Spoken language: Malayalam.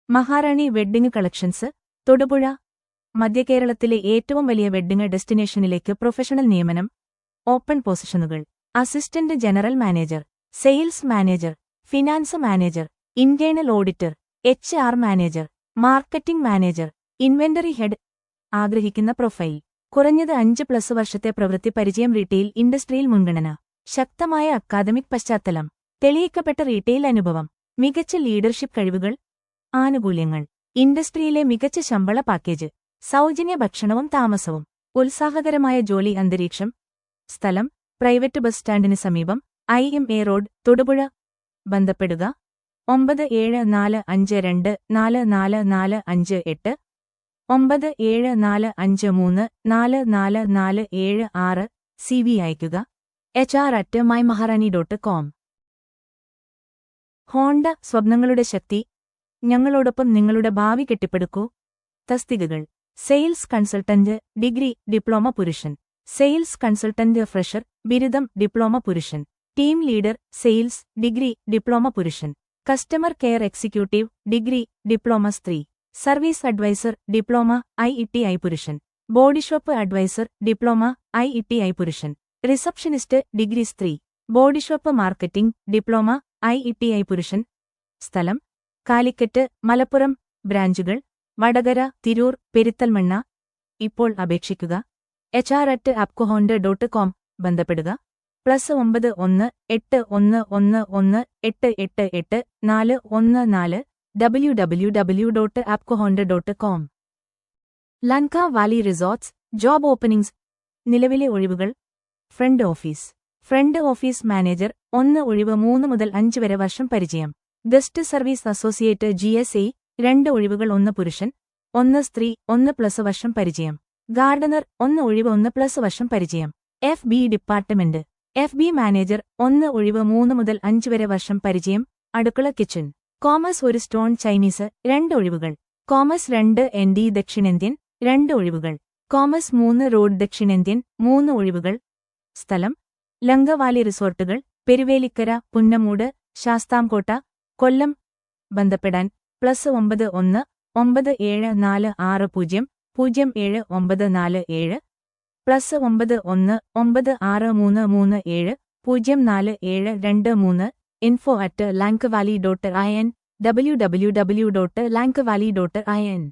മഹാറാണി വെഡ്ഡിംഗ് കളക്ഷൻസ് തൊടുപുഴ മധ്യകേരളത്തിലെ ഏറ്റവും വലിയ വെഡ്ഡിംഗ് ഡെസ്റ്റിനേഷനിലേക്ക് പ്രൊഫഷണൽ നിയമനം ഓപ്പൺ പൊസിഷനുകൾ assistant general manager sales manager finance manager internal auditor HR manager marketing manager inventory head ആഗ്രഹിക്കുന്ന പ്രൊഫൈൽ കുറഞ്ഞത് 5+ വർഷത്തെ പ്രവൃത്തി പരിചയം റീറ്റെയിൽ ഇൻഡസ്ട്രിയിൽ മുൻഗണന ശക്തമായ അക്കാദമിക് പശ്ചാത്തലം തെളിയിക്കപ്പെട്ട റീറ്റെയിൽ അനുഭവം മികച്ച ലീഡർഷിപ്പ് കഴിവുകൾ ആനുകൂല്യങ്ങൾ ഇൻഡസ്ട്രിയിലെ മികച്ച ശമ്പള പാക്കേജ് സൗജന്യ ഭക്ഷണവും താമസവും ഉത്സാഹകരമായ ജോലി അന്തരീക്ഷം സ്ഥലം പ്രൈവറ്റ് ബസ് സ്റ്റാൻഡിന് സമീപം IMA റോഡ് തൊടുപുഴ ബന്ധപ്പെടുക 9745244458 9745344447 CV അയയ്ക്കുക hr@mymaharani.com ഹോണ്ട സ്വപ്നങ്ങളുടെ ശക്തി ഞങ്ങളോടൊപ്പം നിങ്ങളുടെ ഭാവി കെട്ടിപ്പടുക്കൂ തസ്തികകൾ സെയിൽസ് കൺസൾട്ടന്റ് ഡിഗ്രി ഡിപ്ലോമ പുരുഷൻ സെയിൽസ് കൺസൾട്ടന്റ് ഫ്രഷർ ബിരുദം ഡിപ്ലോമ പുരുഷൻ team leader sales degree diploma പുരുഷൻ customer care executive degree diploma സ്ത്രീ സർവീസ് അഡ്വൈസർ ഡിപ്ലോമ IETI പുരുഷൻ ബോഡിഷോപ്പ് അഡ്വൈസർ ഡിപ്ലോമ IETI പുരുഷൻ റിസപ്ഷനിസ്റ്റ് ഡിഗ്രി സ്ത്രീ ബോഡിഷോപ്പ് മാർക്കറ്റിംഗ് ഡിപ്ലോമ IETI പുരുഷൻ സ്ഥലം കാലിക്കറ്റ് മലപ്പുറം ബ്രാഞ്ചുകൾ വടകര തിരൂർ പെരിന്തൽമണ്ണ ഇപ്പോൾ അപേക്ഷിക്കുക hr@apcohonda.com ബന്ധപ്പെടുക +91 8111888414 www.apcohonda.com Lanka Valley resorts job openings നിലവിലെ ഒഴിവുകൾ ഫ്രണ്ട് ഓഫീസ് മാനേജർ 1 ഒഴിവ് 3 മുതൽ 5 വരെ വർഷം പരിചയം ഗസ്റ്റ് സർവീസ് അസോസിയേറ്റ് GSA 2 ഒഴിവുകൾ 1 പുരുഷൻ 1 സ്ത്രീ 1+ വർഷം പരിചയം ഗാർഡനർ 1 ഒഴിവ് 1+ വർഷം പരിചയം FB ഡിപ്പാർട്ട്മെന്റ് FB മാനേജർ 1 ഒഴിവ് 3 മുതൽ 5 വരെ വർഷം പരിചയം അടുക്കള കിച്ചൺ കോമേഴ്സ് 1 സ്റ്റോൺ ചൈനീസ് 2 ഒഴിവുകൾ കോമേഴ്സ് 2 ND ദക്ഷിണേന്ത്യൻ 2 ഒഴിവുകൾ കോമേഴ്സ് 3 റോഡ് ദക്ഷിണേന്ത്യൻ 3 ഒഴിവുകൾ സ്ഥലം ലങ്കവാലി റിസോർട്ടുകൾ പെരുവേലിക്കര പുന്നമൂട് ശാസ്താംകോട്ട കൊല്ലം ബന്ധപ്പെടാൻ +91 9746007947 +91 9633704723 info@lankvalley.in www.lankvalley.in